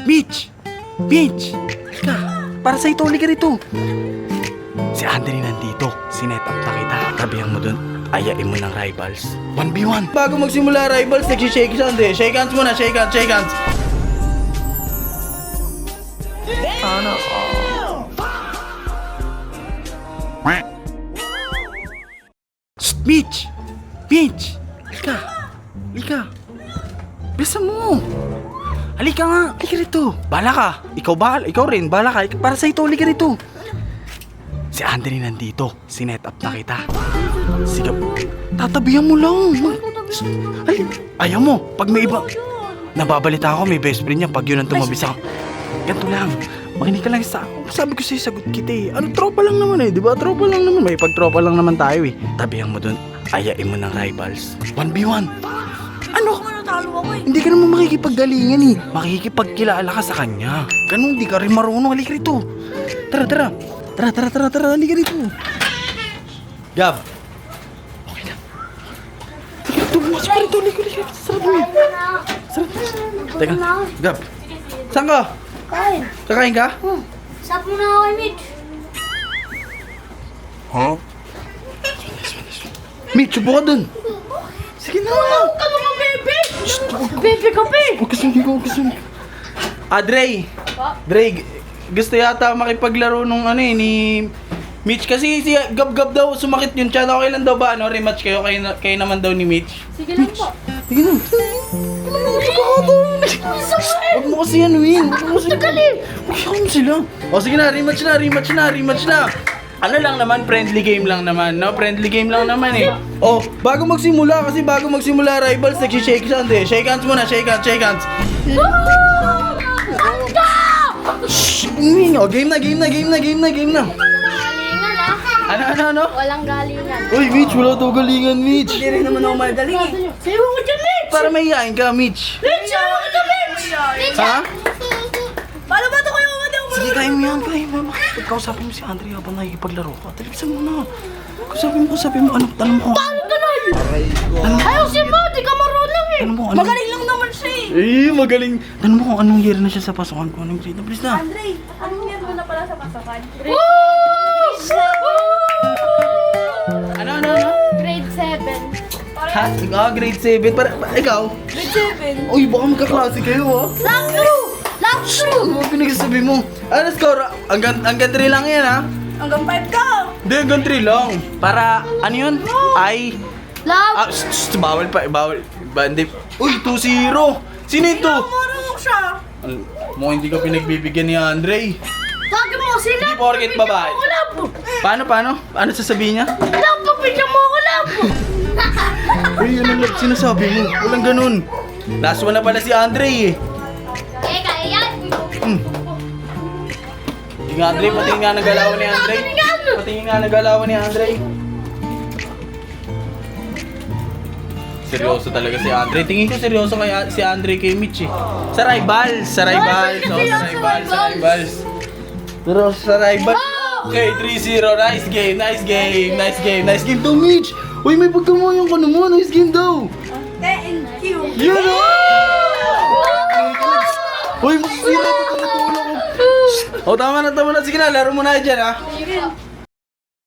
Mitch! Mitch! Halika! Para sa ito, halika rito! Si Andre nandito. Sinet up na kita. Tabihan mo dun. Ayain mo ng rivals. 1v1. Bago magsimula rivals, nag-shake hands eh. Shake hands muna, shake hands, shake hands. Ano? Mitch! Mitch! Halika! Halika! Bisa mo! Halika nga! Halika rito! Bala ka! Ikaw rin! Bala ka! Para sa ito, halika rito! Si Andre nandito. Sinet up na kita. Sige. Tatabihan mo lang. Ay, ayaw mo. Pag may iba. Nababalita ako, may best friend niya. Pag yun ang tumabi sa... Ganito lang. Makinig ka lang sa... Sabi ko sa'yo, sagot kita eh. Ano, tropa lang naman eh. Diba? Tropa lang naman. May pagtropa lang naman tayo eh. Tabihan mo dun. Ayain mo ng rivals. 1v1. Ano? Hindi ka naman makikipaggalingan eh. Makikipagkilala ka sa kanya. Ganun, hindi ka rin marunong. Halika rito. Tara. Tara, halika rito. Gab. Okay na. Halika rito, masuk ka rito. Halika. Sarap mo. Teka, Gab. Saan ka? Kain. Kakain ka? Sap mo na ako kay Mitch. Huh? Mitch, upo ka dun. Sige na. Ka naman, bebe! Bebe ka, be! Huwag kasama. Dre. Dre, gusto yata makipaglaro nung ano eh, ni Mitch. Kasi si Gab daw sumakit yun. Tsaka okay lang daw ba? Ano, rematch kayo kayo naman daw ni Mitch. Sige lang po. Sige na. Huwag mo kasi yan, Win. Huwag mo sila. O sige na, rematch na. Ano lang naman, friendly game lang naman, no? Friendly game lang naman eh. Oh, bago magsimula rivals, nag-shake hands eh. Shake hands muna, shake hands. Shhh! Oh, game na. Galingan, ah. Ano? Walang galingan. Uy, Mitch, wala daw galingan, Mitch. Hindi rin naman ako magaling eh. Sayo ko dyan, Mitch! Para mahihain ka, Mitch. Mitch, sayo ko dyan, Mitch! Mitch! Ha? Paano ba ito kayo mga Sige, kaya mo yan. Pagkausapin mo si Andre habang nakikipaglaro ka. Talagisan mo na. Kausapin mo, ano, tanong mo. Paano tuloy? Ayaw siya mo, di ka marunong eh. Tanong mo, ano? Magaling lang naman siya eh. Magaling. Tanong mo kung anong year na siya sa pasukan ko. Anong grade na, please na. Andre, anong year mo na pala sa pasokan? Ano? Grade 7. Ha? Grade 7. Ikaw? Grade 7. Uy, baka magkaklase kayo, ha? Love true! Ano ba pinagsasabi mo? Ano score? Hanggang 3 lang yan, ha? Hanggang 5 ka. Hindi, hanggang 3 lang. Para, ano yun? Love! Bawal. Hindi. Uy, 2-0. Sino ito? Marunong siya. Mo hindi ka pinagbibigyan ni Andre. Bakit mo sila? Hindi porket babae. Paano? Ano sasabihin niya? Love, pabigyan mo ako, love! Uy, ano lang sinasabi mo? Walang ganun. Last one na pala si Andre eh. Kaya yan! Hindi nga Andre, patingin nga nagalawan ni Andre. Seryoso talaga si Andre. Tingin ko seryoso si Andre kay Mitch eh. Sa rivals. Pero sa rivals. Okay, 3-0. Nice game to Mitch. Uy, may pagkamayang ka naman. Nice game daw. Thank you. Yan o! Uy, masisira pa ito na tulong ko. O, tama na. Sige na, laro mo na dyan ha.